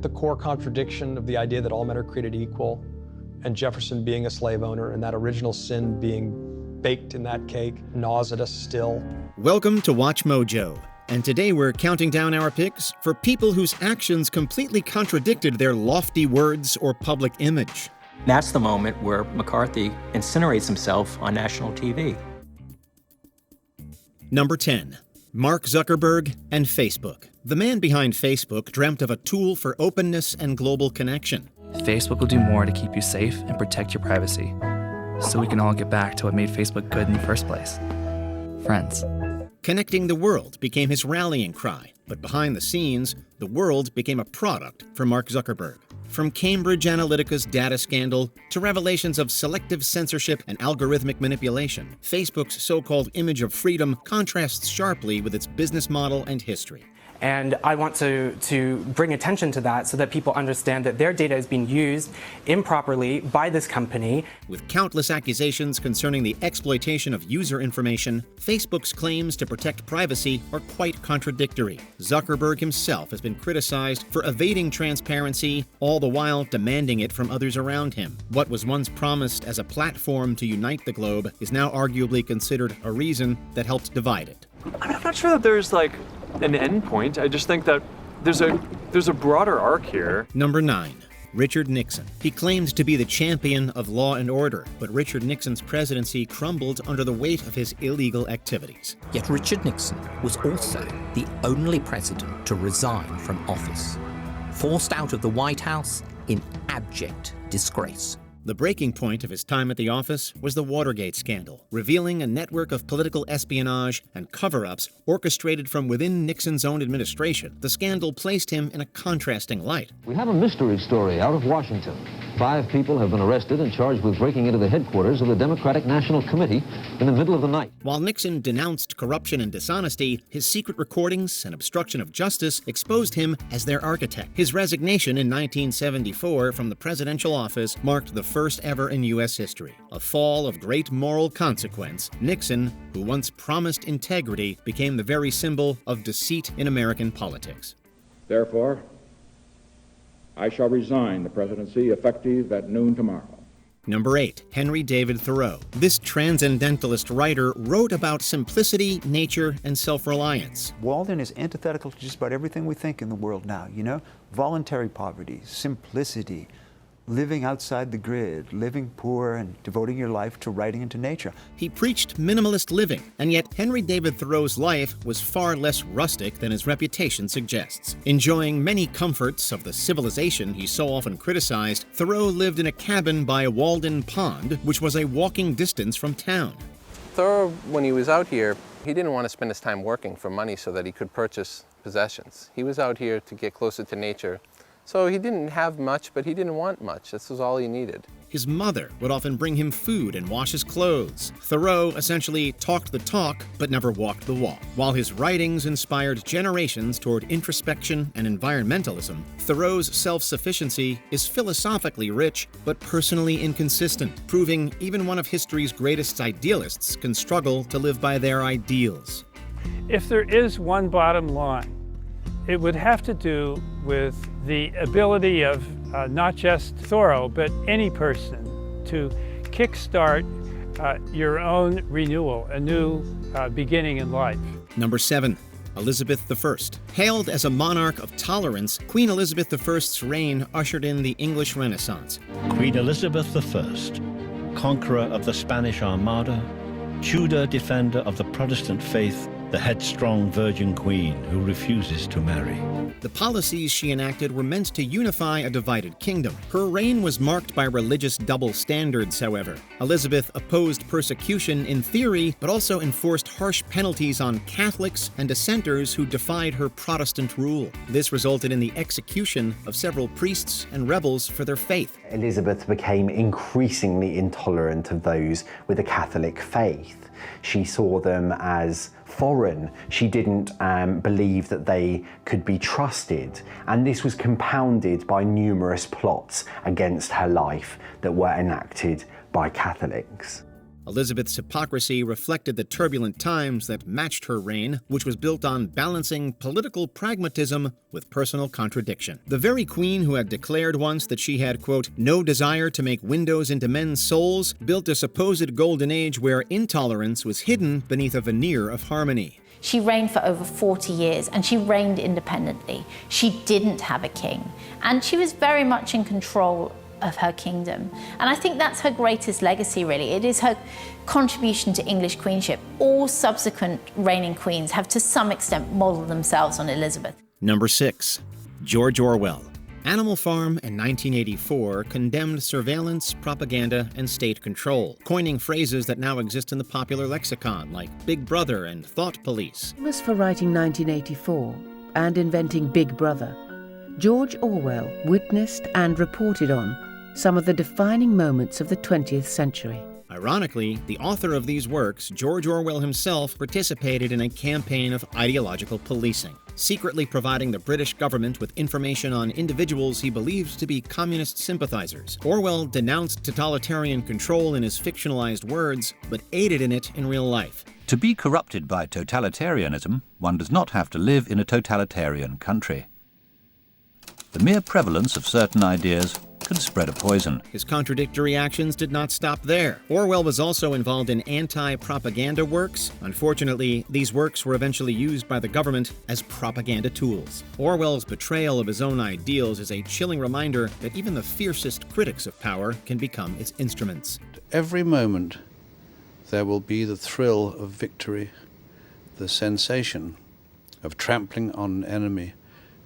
The core contradiction of the idea that all men are created equal, and Jefferson being a slave owner, and that original sin being baked in that cake, gnaws at us still. Welcome to Watch Mojo, and today we're counting down our picks for people whose actions completely contradicted their lofty words or public image. That's the moment where McCarthy incinerates himself on national TV. Number 10. Mark Zuckerberg and Facebook. The man behind Facebook dreamt of a tool for openness and global connection. Facebook will do more to keep you safe and protect your privacy, so we can all get back to what made Facebook good in the first place. Friends. Connecting the world became his rallying cry, but behind the scenes, the world became a product for Mark Zuckerberg. From Cambridge Analytica's data scandal to revelations of selective censorship and algorithmic manipulation, Facebook's so-called image of freedom contrasts sharply with its business model and history. And I want to bring attention to that so that people understand that their data is being used improperly by this company. With countless accusations concerning the exploitation of user information, Facebook's claims to protect privacy are quite contradictory. Zuckerberg himself has been criticized for evading transparency, all the while demanding it from others around him. What was once promised as a platform to unite the globe is now arguably considered a reason that helped divide it. I'm not sure that there's an end point. I just think that there's a broader arc here. Number 9. Richard Nixon. He claimed to be the champion of law and order, but Richard Nixon's presidency crumbled under the weight of his illegal activities. Yet Richard Nixon was also the only president to resign from office, forced out of the White House in abject disgrace. The breaking point of his time at the office was the Watergate scandal, revealing a network of political espionage and cover-ups orchestrated from within Nixon's own administration. The scandal placed him in a contrasting light. We have a mystery story out of Washington. 5 people have been arrested and charged with breaking into the headquarters of the Democratic National Committee in the middle of the night. While Nixon denounced corruption and dishonesty, his secret recordings and obstruction of justice exposed him as their architect. His resignation in 1974 from the presidential office marked the first ever in U.S. history. A fall of great moral consequence, Nixon, who once promised integrity, became the very symbol of deceit in American politics. Therefore, I shall resign the presidency effective at noon tomorrow. Number 8. Henry David Thoreau. This transcendentalist writer wrote about simplicity, nature, and self-reliance. Walden is antithetical to just about everything we think in the world now, you know? Voluntary poverty, simplicity, living outside the grid, living poor, and devoting your life to writing and to nature. He preached minimalist living, and yet Henry David Thoreau's life was far less rustic than his reputation suggests. Enjoying many comforts of the civilization he so often criticized, Thoreau lived in a cabin by Walden Pond, which was a walking distance from town. Thoreau, when he was out here, he didn't want to spend his time working for money so that he could purchase possessions. He was out here to get closer to nature. So he didn't have much, but he didn't want much. This was all he needed. His mother would often bring him food and wash his clothes. Thoreau essentially talked the talk, but never walked the walk. While his writings inspired generations toward introspection and environmentalism, Thoreau's self-sufficiency is philosophically rich, but personally inconsistent, proving even one of history's greatest idealists can struggle to live by their ideals. If there is one bottom line, it would have to do with the ability of not just Thoreau, but any person to kickstart your own renewal, a new beginning in life. Number 7. Elizabeth I. Hailed as a monarch of tolerance, Queen Elizabeth I's reign ushered in the English Renaissance. Queen Elizabeth I, conqueror of the Spanish Armada, Tudor defender of the Protestant faith, the headstrong virgin queen who refuses to marry. The policies she enacted were meant to unify a divided kingdom. Her reign was marked by religious double standards, however. Elizabeth opposed persecution in theory, but also enforced harsh penalties on Catholics and dissenters who defied her Protestant rule. This resulted in the execution of several priests and rebels for their faith. Elizabeth became increasingly intolerant of those with a Catholic faith. She saw them as foreign. She didn't believe that they could be trusted. And this was compounded by numerous plots against her life that were enacted by Catholics. Elizabeth's hypocrisy reflected the turbulent times that matched her reign, which was built on balancing political pragmatism with personal contradiction. The very queen who had declared once that she had, quote, no desire to make windows into men's souls, built a supposed golden age where intolerance was hidden beneath a veneer of harmony. She reigned for over 40 years, and she reigned independently. She didn't have a king, and she was very much in control of her kingdom. And I think that's her greatest legacy, really. It is her contribution to English queenship. All subsequent reigning queens have to some extent modeled themselves on Elizabeth. Number 6. George Orwell. Animal Farm in 1984 condemned surveillance, propaganda, and state control, coining phrases that now exist in the popular lexicon, like Big Brother and Thought Police. Famous for writing 1984 and inventing Big Brother, George Orwell witnessed and reported on some of the defining moments of the 20th century. Ironically, the author of these works, George Orwell himself, participated in a campaign of ideological policing, secretly providing the British government with information on individuals he believed to be communist sympathizers. Orwell denounced totalitarian control in his fictionalized words, but aided in it in real life. To be corrupted by totalitarianism, one does not have to live in a totalitarian country. The mere prevalence of certain ideas can spread a poison. His contradictory actions did not stop there. Orwell was also involved in anti-propaganda works. Unfortunately, these works were eventually used by the government as propaganda tools. Orwell's betrayal of his own ideals is a chilling reminder that even the fiercest critics of power can become its instruments. Every moment there will be the thrill of victory, the sensation of trampling on an enemy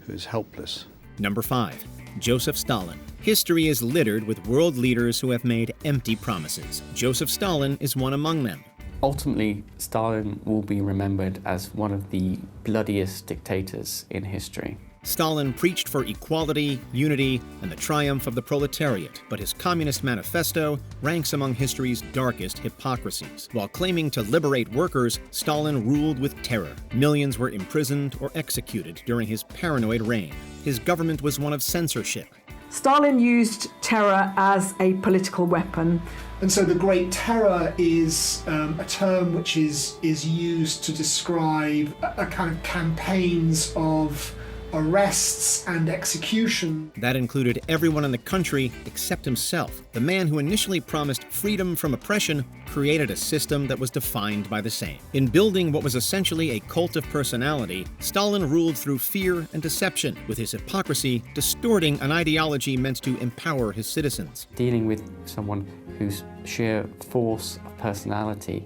who is helpless. Number 5. Joseph Stalin. History is littered with world leaders who have made empty promises. Joseph Stalin is one among them. Ultimately, Stalin will be remembered as one of the bloodiest dictators in history. Stalin preached for equality, unity, and the triumph of the proletariat, but his Communist Manifesto ranks among history's darkest hypocrisies. While claiming to liberate workers, Stalin ruled with terror. Millions were imprisoned or executed during his paranoid reign. His government was one of censorship. Stalin used terror as a political weapon. And so the Great Terror is a term which is used to describe a kind of campaigns of arrests and execution. That included everyone in the country except himself. The man who initially promised freedom from oppression created a system that was defined by the same. In building what was essentially a cult of personality, Stalin ruled through fear and deception, with his hypocrisy distorting an ideology meant to empower his citizens. Dealing with someone whose sheer force of personality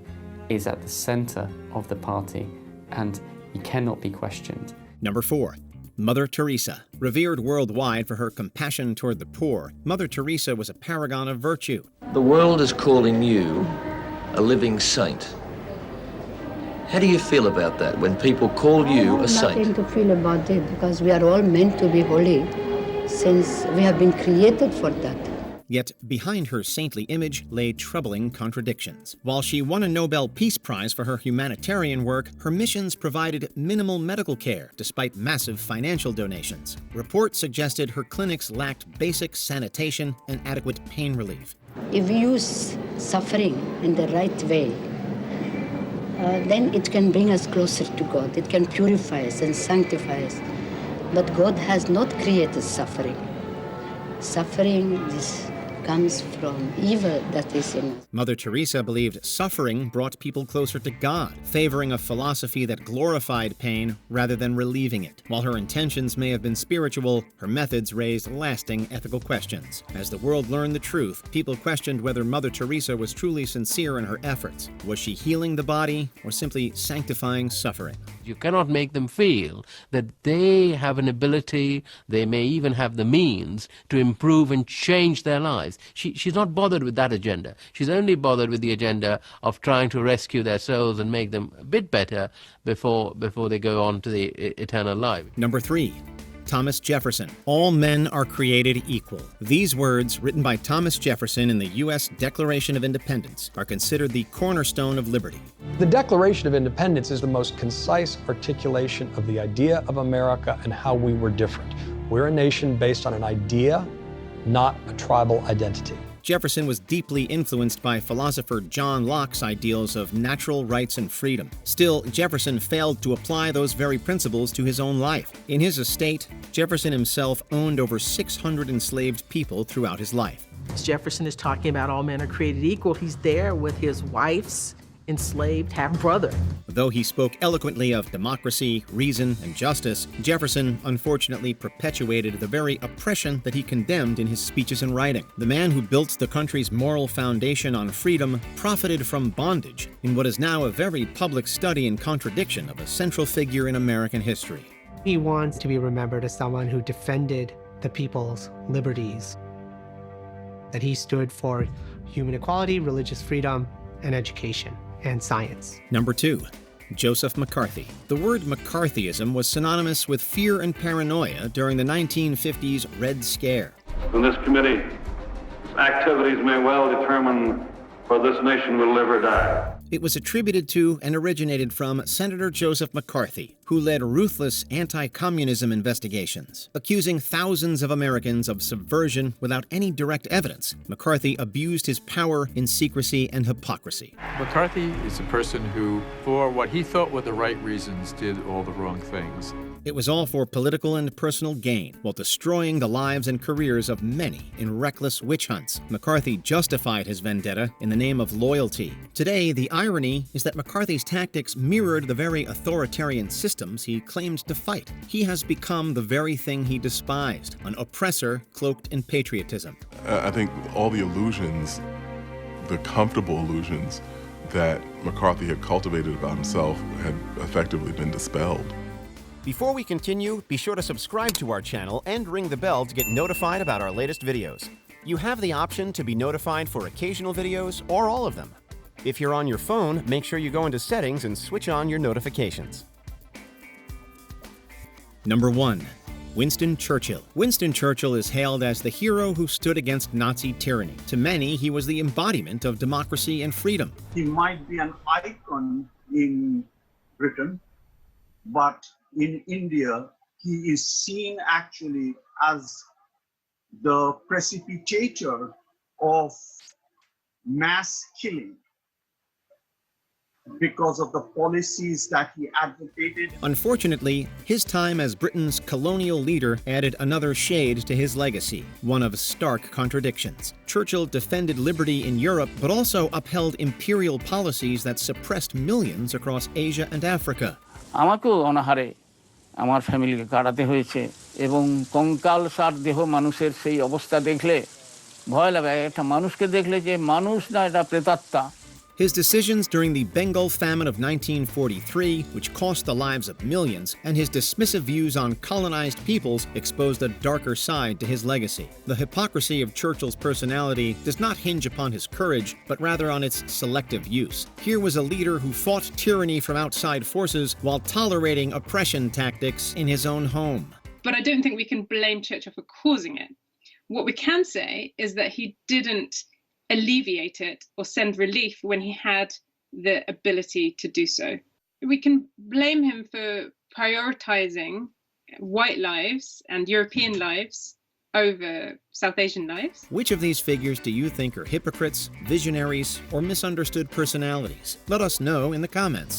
is at the center of the party, and he cannot be questioned. Number 4. Mother Teresa. Revered worldwide for her compassion toward the poor, Mother Teresa was a paragon of virtue. The world is calling you a living saint. How do you feel about that when people call you a saint? I have nothing to feel about it, because we are all meant to be holy, since we have been created for that. Yet behind her saintly image lay troubling contradictions. While she won a Nobel Peace Prize for her humanitarian work, her missions provided minimal medical care despite massive financial donations. Reports suggested her clinics lacked basic sanitation and adequate pain relief. If we use suffering in the right way, then it can bring us closer to God. It can purify us and sanctify us. But God has not created suffering. Suffering comes from evil that is in us. Mother Teresa believed suffering brought people closer to God, favoring a philosophy that glorified pain rather than relieving it. While her intentions may have been spiritual, her methods raised lasting ethical questions. As the world learned the truth, people questioned whether Mother Teresa was truly sincere in her efforts. Was she healing the body or simply sanctifying suffering? You cannot make them feel that they have an ability, they may even have the means to improve and change their lives. She's not bothered with that agenda. She's only bothered with the agenda of trying to rescue their souls and make them a bit better before they go on to the eternal life. Number 3. Thomas Jefferson. All men are created equal. These words, written by Thomas Jefferson in the U.S. Declaration of Independence, are considered the cornerstone of liberty. The Declaration of Independence is the most concise articulation of the idea of America and how we were different. We're a nation based on an idea, not a tribal identity. Jefferson was deeply influenced by philosopher John Locke's ideals of natural rights and freedom. Still, Jefferson failed to apply those very principles to his own life. In his estate, Jefferson himself owned over 600 enslaved people throughout his life. Jefferson is talking about all men are created equal. He's there with his wife's enslaved half-brother. Though he spoke eloquently of democracy, reason, and justice, Jefferson unfortunately perpetuated the very oppression that he condemned in his speeches and writing. The man who built the country's moral foundation on freedom profited from bondage in what is now a very public study in contradiction of a central figure in American history. He wants to be remembered as someone who defended the people's liberties, that he stood for human equality, religious freedom, and education and science. Number 2. Joseph McCarthy. The word McCarthyism was synonymous with fear and paranoia during the 1950s Red Scare. In this committee, activities may well determine whether this nation will live or die. It was attributed to and originated from Senator Joseph McCarthy, who led ruthless anti-communism investigations, accusing thousands of Americans of subversion without any direct evidence. McCarthy abused his power in secrecy and hypocrisy. McCarthy is a person who, for what he thought were the right reasons, did all the wrong things. It was all for political and personal gain, while destroying the lives and careers of many in reckless witch hunts. McCarthy justified his vendetta in the name of loyalty. Today, the irony is that McCarthy's tactics mirrored the very authoritarian systems he claimed to fight. He has become the very thing he despised, an oppressor cloaked in patriotism. I think all the illusions, the comfortable illusions that McCarthy had cultivated about himself had effectively been dispelled. Before we continue, be sure to subscribe to our channel and ring the bell to get notified about our latest videos. You have the option to be notified for occasional videos or all of them. If you're on your phone, make sure you go into Settings and switch on your notifications. Number 1. Winston Churchill. Winston Churchill is hailed as the hero who stood against Nazi tyranny. To many, he was the embodiment of democracy and freedom. He might be an icon in Britain, but in India, he is seen actually as the precipitator of mass killing because of the policies that he advocated. Unfortunately, his time as Britain's colonial leader added another shade to his legacy, one of stark contradictions. Churchill defended liberty in Europe, but also upheld imperial policies that suppressed millions across Asia and Africa. আমাকেও অনাহারে আমার ফ্যামিলিকে কাটাতে হয়েছে এবং কঙ্কাল সার দেহ মানুষের সেই অবস্থা দেখলে ভয় লাগে একটা মানুষকে দেখলে যে মানুষ না এটা প্রেতাত্মা. His decisions during the Bengal famine of 1943, which cost the lives of millions, and his dismissive views on colonized peoples exposed a darker side to his legacy. The hypocrisy of Churchill's personality does not hinge upon his courage, but rather on its selective use. Here was a leader who fought tyranny from outside forces while tolerating oppression tactics in his own home. But I don't think we can blame Churchill for causing it. What we can say is that he didn't alleviate it or send relief when he had the ability to do so. We can blame him for prioritizing white lives and European lives over South Asian lives. Which of these figures do you think are hypocrites, visionaries, or misunderstood personalities? Let us know in the comments.